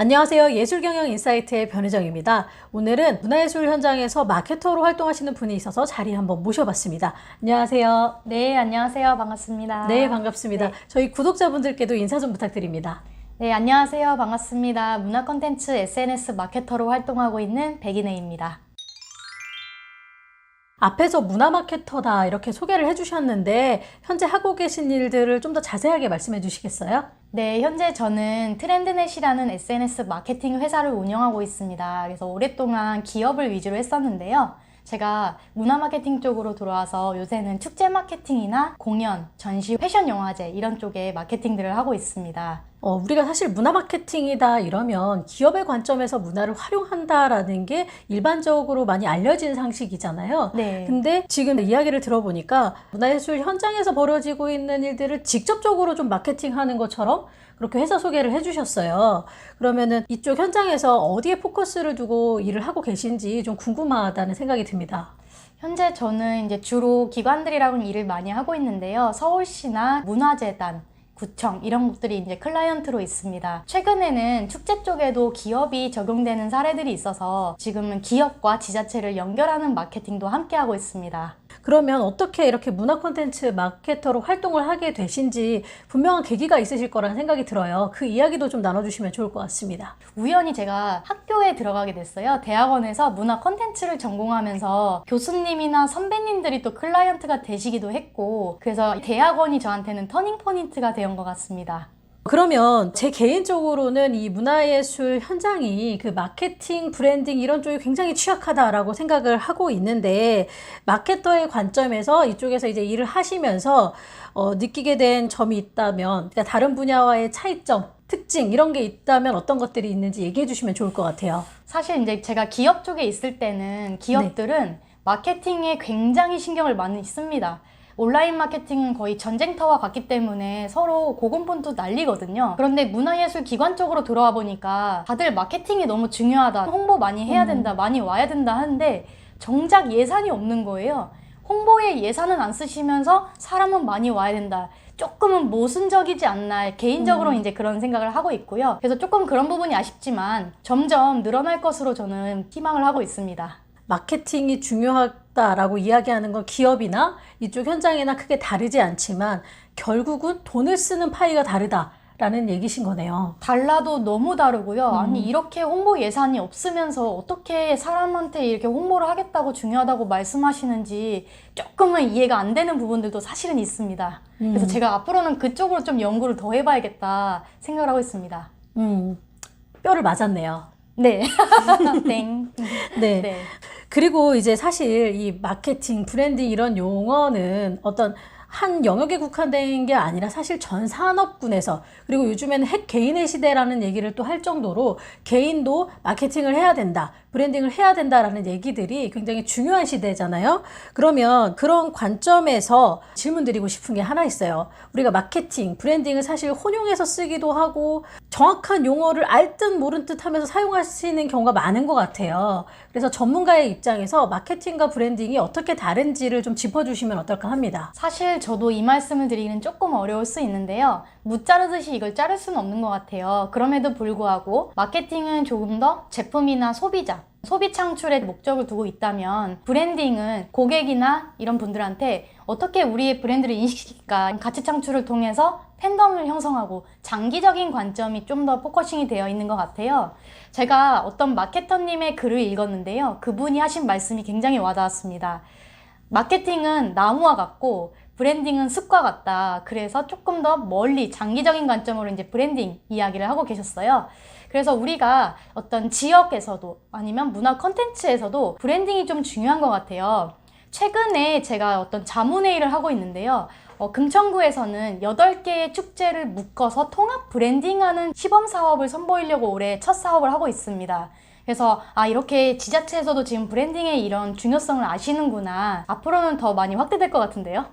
안녕하세요. 예술경영인사이트의 변혜정입니다. 오늘은 문화예술 현장에서 마케터로 활동하시는 분이 있어서 자리에 한번 모셔봤습니다. 안녕하세요. 네, 안녕하세요. 반갑습니다. 네, 반갑습니다. 네. 저희 구독자분들께도 인사 좀 부탁드립니다. 네, 안녕하세요. 반갑습니다. 문화 콘텐츠 SNS 마케터로 활동하고 있는 백인혜입니다. 앞에서 문화마케터다 이렇게 소개를 해주셨는데 현재 하고 계신 일들을 좀 더 자세하게 말씀해 주시겠어요? 네, 현재 저는 트렌드넷이라는 SNS 마케팅 회사를 운영하고 있습니다. 그래서 오랫동안 기업을 위주로 했었는데요. 제가 문화 마케팅 쪽으로 들어와서 요새는 축제 마케팅이나 공연, 전시, 패션 영화제 이런 쪽에 마케팅들을 하고 있습니다. 우리가 사실 문화 마케팅이다 이러면 기업의 관점에서 문화를 활용한다라는 게 일반적으로 많이 알려진 상식이잖아요. 네. 근데 지금 이야기를 들어보니까 문화예술 현장에서 벌어지고 있는 일들을 직접적으로 좀 마케팅하는 것처럼 그렇게 회사 소개를 해주셨어요. 그러면은 이쪽 현장에서 어디에 포커스를 두고 일을 하고 계신지 좀 궁금하다는 생각이 듭니다. 현재 저는 이제 주로 기관들이랑은 일을 많이 하고 있는데요. 서울시나 문화재단, 구청 이런 곳들이 이제 클라이언트로 있습니다. 최근에는 축제 쪽에도 기업이 적용되는 사례들이 있어서 지금은 기업과 지자체를 연결하는 마케팅도 함께 하고 있습니다. 그러면 어떻게 이렇게 문화 콘텐츠 마케터로 활동을 하게 되신지 분명한 계기가 있으실 거라는 생각이 들어요. 그 이야기도 좀 나눠주시면 좋을 것 같습니다. 우연히 제가 학교에 들어가게 됐어요. 대학원에서 문화 콘텐츠를 전공하면서 교수님이나 선배님들이 또 클라이언트가 되시기도 했고, 그래서 대학원이 저한테는 터닝 포인트가 된 것 같습니다. 그러면 제 개인적으로는 이 문화예술 현장이 그 마케팅, 브랜딩 이런 쪽이 굉장히 취약하다라고 생각을 하고 있는데 마케터의 관점에서 이쪽에서 이제 일을 하시면서 느끼게 된 점이 있다면, 그러니까 다른 분야와의 차이점, 특징 이런 게 있다면 어떤 것들이 있는지 얘기해 주시면 좋을 것 같아요. 사실 이제 제가 기업 쪽에 있을 때는 기업들은 마케팅에 굉장히 신경을 많이 씁니다. 온라인 마케팅은 거의 전쟁터와 같기 때문에 서로 고군분투 난리거든요. 그런데 문화예술 기관 쪽으로 들어와 보니까 다들 마케팅이 너무 중요하다, 홍보 많이 해야 된다, 많이 와야 된다 하는데 정작 예산이 없는 거예요. 홍보에 예산은 안 쓰시면서 사람은 많이 와야 된다. 조금은 모순적이지 않나, 개인적으로 이제 그런 생각을 하고 있고요. 그래서 조금 그런 부분이 아쉽지만 점점 늘어날 것으로 저는 희망을 하고 있습니다. 마케팅이 중요하다라고 이야기하는 건 기업이나 이쪽 현장이나 크게 다르지 않지만 결국은 돈을 쓰는 파이가 다르다라는 얘기신 거네요. 달라도 너무 다르고요. 아니 이렇게 홍보 예산이 없으면서 어떻게 사람한테 이렇게 홍보를 하겠다고 중요하다고 말씀하시는지 조금은 이해가 안 되는 부분들도 사실은 있습니다. 그래서 제가 앞으로는 그쪽으로 좀 연구를 더 해봐야겠다 생각을 하고 있습니다. 뼈를 맞았네요. 네. 땡. 네. 네. 그리고 이제 사실 이 마케팅, 브랜딩 이런 용어는 어떤 한 영역에 국한된 게 아니라 사실 전 산업군에서, 그리고 요즘에는 핵 개인의 시대라는 얘기를 또 할 정도로 개인도 마케팅을 해야 된다, 브랜딩을 해야 된다라는 얘기들이 굉장히 중요한 시대잖아요. 그러면 그런 관점에서 질문 드리고 싶은 게 하나 있어요. 우리가 마케팅, 브랜딩을 사실 혼용해서 쓰기도 하고 정확한 용어를 알 듯 모른 듯 하면서 사용하시는 경우가 많은 것 같아요. 그래서 전문가의 입장에서 마케팅과 브랜딩이 어떻게 다른지를 좀 짚어주시면 어떨까 합니다. 사실 저도 이 말씀을 드리기는 조금 어려울 수 있는데요. 무 자르듯이 이걸 자를 수는 없는 것 같아요. 그럼에도 불구하고 마케팅은 조금 더 제품이나 소비자, 소비 창출에 목적을 두고 있다면 브랜딩은 고객이나 이런 분들한테 어떻게 우리의 브랜드를 인식시킬까, 가치 창출을 통해서 팬덤을 형성하고 장기적인 관점이 좀 더 포커싱이 되어 있는 것 같아요. 제가 어떤 마케터님의 글을 읽었는데요. 그분이 하신 말씀이 굉장히 와닿았습니다. 마케팅은 나무와 같고 브랜딩은 숲과 같다. 그래서 조금 더 멀리 장기적인 관점으로 이제 브랜딩 이야기를 하고 계셨어요. 그래서 우리가 어떤 지역에서도 아니면 문화 콘텐츠에서도 브랜딩이 좀 중요한 것 같아요. 최근에 제가 어떤 자문회의를 하고 있는데요. 금천구에서는 8개의 축제를 묶어서 통합 브랜딩하는 시범 사업을 선보이려고 올해 첫 사업을 하고 있습니다. 그래서 이렇게 지자체에서도 지금 브랜딩의 이런 중요성을 아시는구나. 앞으로는 더 많이 확대될 것 같은데요.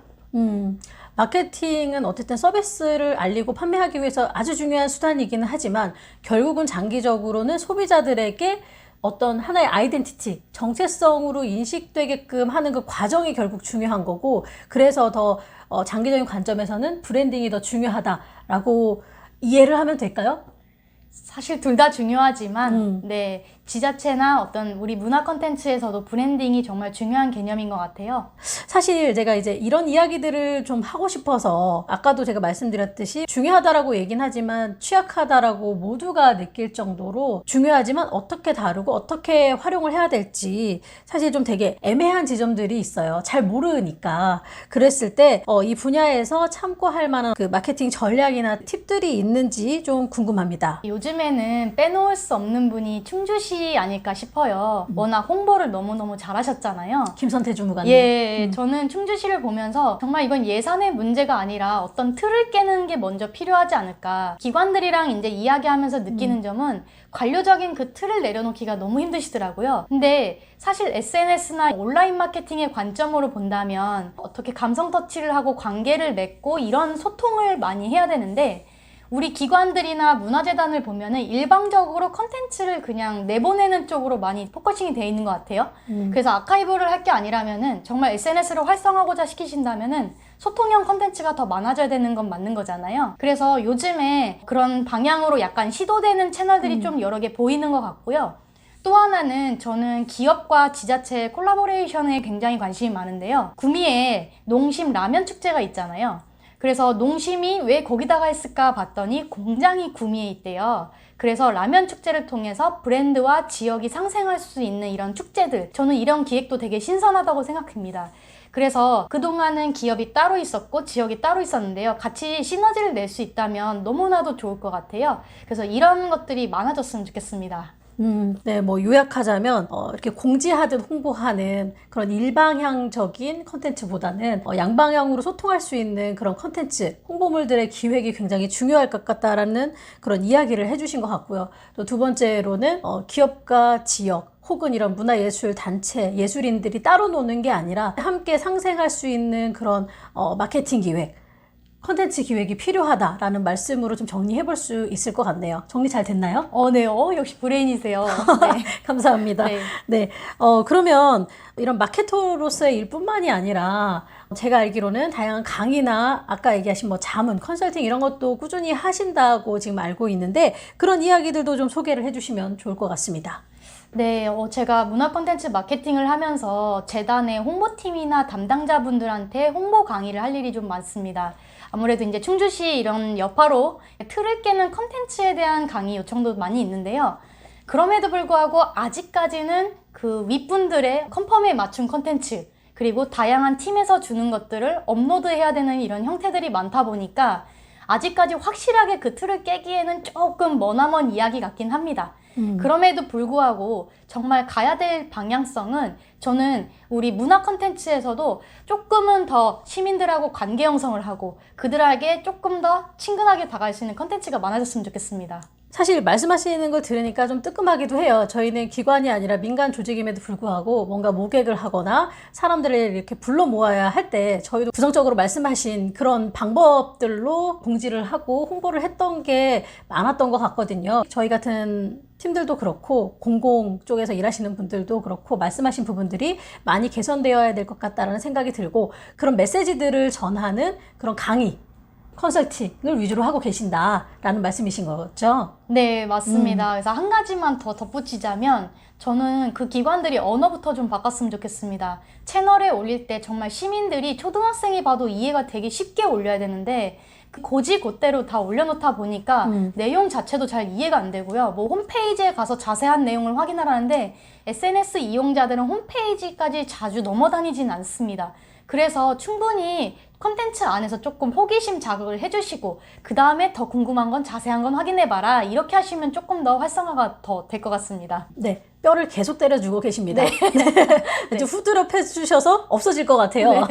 마케팅은 어쨌든 서비스를 알리고 판매하기 위해서 아주 중요한 수단이기는 하지만 결국은 장기적으로는 소비자들에게 어떤 하나의 아이덴티티, 정체성으로 인식되게끔 하는 그 과정이 결국 중요한 거고, 그래서 더 장기적인 관점에서는 브랜딩이 더 중요하다라고 이해를 하면 될까요? 사실 둘 다 중요하지만 네, 지자체나 어떤 우리 문화 콘텐츠에서도 브랜딩이 정말 중요한 개념인 것 같아요. 사실 제가 이제 이런 이야기들을 좀 하고 싶어서 아까도 제가 말씀드렸듯이 중요하다라고 얘기는 하지만 취약하다라고 모두가 느낄 정도로 중요하지만 어떻게 다루고 어떻게 활용을 해야 될지 사실 좀 되게 애매한 지점들이 있어요. 잘 모르니까. 그랬을 때 이 분야에서 참고할 만한 그 마케팅 전략이나 팁들이 있는지 좀 궁금합니다. 요즘에는 빼놓을 수 없는 분이 충주시 아닐까 싶어요. 워낙 홍보를 너무너무 잘하셨잖아요. 김선태 주무관님. 예, 저는 충주시를 보면서 정말 이건 예산의 문제가 아니라 어떤 틀을 깨는 게 먼저 필요하지 않을까. 기관들이랑 이제 이야기하면서 느끼는 점은 관료적인 그 틀을 내려놓기가 너무 힘드시더라고요. 근데 사실 SNS나 온라인 마케팅의 관점으로 본다면 어떻게 감성 터치를 하고 관계를 맺고 이런 소통을 많이 해야 되는데 우리 기관들이나 문화재단을 보면은 일방적으로 컨텐츠를 그냥 내보내는 쪽으로 많이 포커싱이 되어 있는 것 같아요. 그래서 아카이브를 할 게 아니라면은 정말 SNS를 활성화하고자 시키신다면은 소통형 컨텐츠가 더 많아져야 되는 건 맞는 거잖아요. 그래서 요즘에 그런 방향으로 약간 시도되는 채널들이 좀 여러 개 보이는 것 같고요. 또 하나는 저는 기업과 지자체 콜라보레이션에 굉장히 관심이 많은데요. 구미에 농심 라면 축제가 있잖아요. 그래서 농심이 왜 거기다가 했을까 봤더니 공장이 구미에 있대요. 그래서 라면 축제를 통해서 브랜드와 지역이 상생할 수 있는 이런 축제들, 저는 이런 기획도 되게 신선하다고 생각합니다. 그래서 그동안은 기업이 따로 있었고 지역이 따로 있었는데요. 같이 시너지를 낼 수 있다면 너무나도 좋을 것 같아요. 그래서 이런 것들이 많아졌으면 좋겠습니다. 네, 뭐 요약하자면 이렇게 공지하듯 홍보하는 그런 일방향적인 컨텐츠보다는 양방향으로 소통할 수 있는 그런 컨텐츠, 홍보물들의 기획이 굉장히 중요할 것 같다라는 그런 이야기를 해주신 것 같고요. 또 두 번째로는 기업과 지역 혹은 이런 문화예술 단체, 예술인들이 따로 노는 게 아니라 함께 상생할 수 있는 그런 마케팅 기획, 컨텐츠 기획이 필요하다라는 말씀으로 좀 정리해 볼 수 있을 것 같네요. 정리 잘 됐나요? 네. 역시 브레인이세요. 네. 감사합니다. 네. 네. 그러면 이런 마케터로서의 일뿐만이 아니라 제가 알기로는 다양한 강의나 아까 얘기하신 뭐 자문, 컨설팅 이런 것도 꾸준히 하신다고 지금 알고 있는데 그런 이야기들도 좀 소개를 해주시면 좋을 것 같습니다. 네, 제가 문화 콘텐츠 마케팅을 하면서 재단의 홍보팀이나 담당자분들한테 홍보 강의를 할 일이 좀 많습니다. 아무래도 이제 충주시 이런 여파로 틀을 깨는 콘텐츠에 대한 강의 요청도 많이 있는데요. 그럼에도 불구하고 아직까지는 그 윗분들의 컨펌에 맞춘 콘텐츠 그리고 다양한 팀에서 주는 것들을 업로드해야 되는 이런 형태들이 많다 보니까 아직까지 확실하게 그 틀을 깨기에는 조금 머나먼 이야기 같긴 합니다. 그럼에도 불구하고 정말 가야 될 방향성은 저는 우리 문화 콘텐츠에서도 조금은 더 시민들하고 관계 형성을 하고 그들에게 조금 더 친근하게 다가갈 수 있는 콘텐츠가 많아졌으면 좋겠습니다. 사실 말씀하시는 걸 들으니까 좀 뜨끔하기도 해요. 저희는 기관이 아니라 민간 조직임에도 불구하고 뭔가 모객을 하거나 사람들을 이렇게 불러 모아야 할 때 저희도 구성적으로 말씀하신 그런 방법들로 공지를 하고 홍보를 했던 게 많았던 것 같거든요. 저희 같은 팀들도 그렇고 공공 쪽에서 일하시는 분들도 그렇고 말씀하신 부분들이 많이 개선되어야 될 것 같다는 생각이 들고 그런 메시지들을 전하는 그런 강의 컨설팅을 위주로 하고 계신다라는 말씀이신 거죠? 네, 맞습니다. 그래서 한 가지만 더 덧붙이자면 저는 그 기관들이 언어부터 좀 바꿨으면 좋겠습니다. 채널에 올릴 때 정말 시민들이 초등학생이 봐도 이해가 되게 쉽게 올려야 되는데 그 고지고대로 다 올려놓다 보니까 내용 자체도 잘 이해가 안 되고요. 뭐 홈페이지에 가서 자세한 내용을 확인하라는데 SNS 이용자들은 홈페이지까지 자주 넘어다니진 않습니다. 그래서 충분히 컨텐츠 안에서 조금 호기심 자극을 해주시고 그 다음에 더 궁금한 건 자세한 건 확인해봐라 이렇게 하시면 조금 더 활성화가 더 될 것 같습니다. 네, 뼈를 계속 때려주고 계십니다. 네. 좀 후드려 패주셔서 없어질 것 같아요. 네.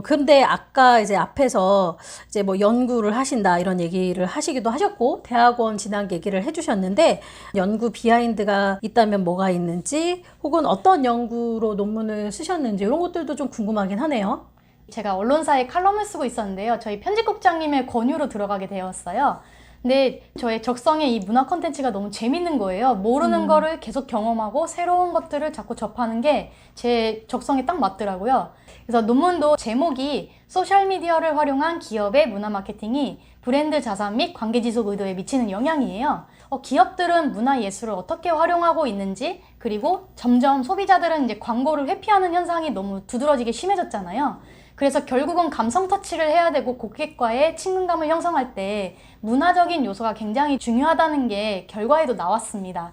근데 아까 이제 앞에서 이제 뭐 연구를 하신다 이런 얘기를 하시기도 하셨고 대학원 진학 얘기를 해주셨는데 연구 비하인드가 있다면 뭐가 있는지 혹은 어떤 연구로 논문을 쓰셨는지 이런 것들도 좀 궁금하긴 하네요. 제가 언론사에 칼럼을 쓰고 있었는데요. 저희 편집국장님의 권유로 들어가게 되었어요. 근데 저의 적성에 이 문화 콘텐츠가 너무 재밌는 거예요. 모르는 거를 계속 경험하고 새로운 것들을 자꾸 접하는 게 제 적성에 딱 맞더라고요. 그래서 논문도 제목이 소셜미디어를 활용한 기업의 문화 마케팅이 브랜드 자산 및 관계 지속 의도에 미치는 영향이에요. 기업들은 문화 예술을 어떻게 활용하고 있는지, 그리고 점점 소비자들은 이제 광고를 회피하는 현상이 너무 두드러지게 심해졌잖아요. 그래서 결국은 감성 터치를 해야 되고 고객과의 친근감을 형성할 때 문화적인 요소가 굉장히 중요하다는 게 결과에도 나왔습니다.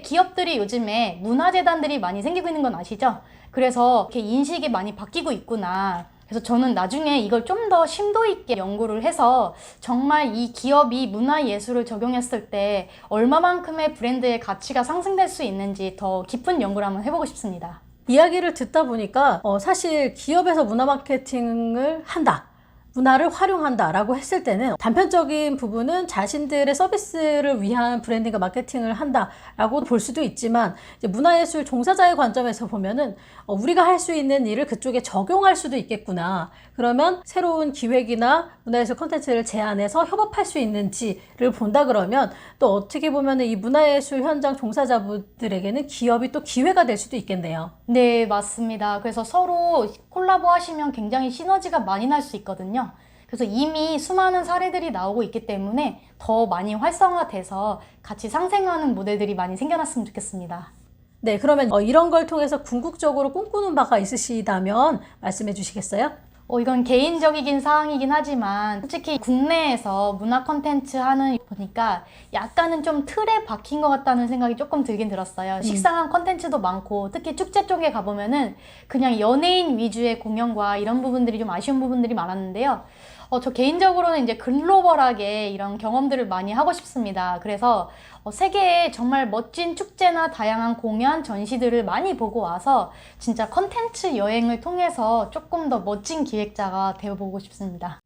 기업들이 요즘에 문화재단들이 많이 생기고 있는 건 아시죠? 그래서 이렇게 인식이 많이 바뀌고 있구나. 그래서 저는 나중에 이걸 좀 더 심도 있게 연구를 해서 정말 이 기업이 문화예술을 적용했을 때 얼마만큼의 브랜드의 가치가 상승될 수 있는지 더 깊은 연구를 한번 해보고 싶습니다. 이야기를 듣다 보니까 사실 기업에서 문화 마케팅을 한다, 문화를 활용한다라고 했을 때는 단편적인 부분은 자신들의 서비스를 위한 브랜딩과 마케팅을 한다라고 볼 수도 있지만, 이제 문화예술 종사자의 관점에서 보면은 우리가 할 수 있는 일을 그쪽에 적용할 수도 있겠구나. 그러면 새로운 기획이나 문화예술 콘텐츠를 제안해서 협업할 수 있는지를 본다 그러면, 또 어떻게 보면은 이 문화예술 현장 종사자분들에게는 기업이 또 기회가 될 수도 있겠네요. 네, 맞습니다. 그래서 서로 콜라보 하시면 굉장히 시너지가 많이 날 수 있거든요. 그래서 이미 수많은 사례들이 나오고 있기 때문에 더 많이 활성화돼서 같이 상생하는 모델들이 많이 생겨났으면 좋겠습니다. 네, 그러면 이런 걸 통해서 궁극적으로 꿈꾸는 바가 있으시다면 말씀해 주시겠어요? 이건 개인적이긴 사항이긴 하지만 솔직히 국내에서 문화 콘텐츠 하는 보니까 약간은 좀 틀에 박힌 것 같다는 생각이 조금 들긴 들었어요. 식상한 콘텐츠도 많고, 특히 축제 쪽에 가보면은 그냥 연예인 위주의 공연과 이런 부분들이 좀 아쉬운 부분들이 많았는데요. 저 개인적으로는 이제 글로벌하게 이런 경험들을 많이 하고 싶습니다. 그래서 세계에 정말 멋진 축제나 다양한 공연, 전시들을 많이 보고 와서 진짜 컨텐츠 여행을 통해서 조금 더 멋진 기획자가 되어보고 싶습니다.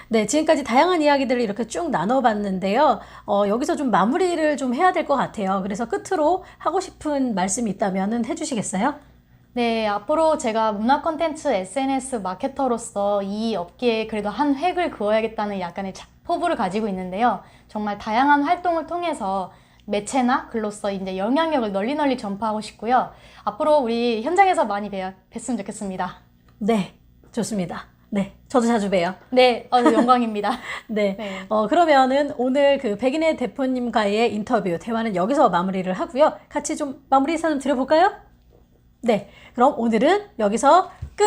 네, 지금까지 다양한 이야기들을 이렇게 쭉 나눠봤는데요. 여기서 좀 마무리를 좀 해야 될 것 같아요. 그래서 끝으로 하고 싶은 말씀이 있다면 해주시겠어요? 네, 앞으로 제가 문화 콘텐츠 SNS 마케터로서 이 업계에 그래도 한 획을 그어야겠다는 약간의 포부를 가지고 있는데요. 정말 다양한 활동을 통해서 매체나 글로써 이제 영향력을 널리 전파하고 싶고요. 앞으로 우리 현장에서 많이 뵀으면 좋겠습니다. 네, 좋습니다. 네, 저도 자주 봬요. 네, 영광입니다. 네, 네. 그러면은 오늘 그 백인혜 대표님과의 인터뷰, 대화는 여기서 마무리를 하고요. 같이 좀 마무리 인사 좀 드려볼까요? 네, 그럼 오늘은 여기서 끝!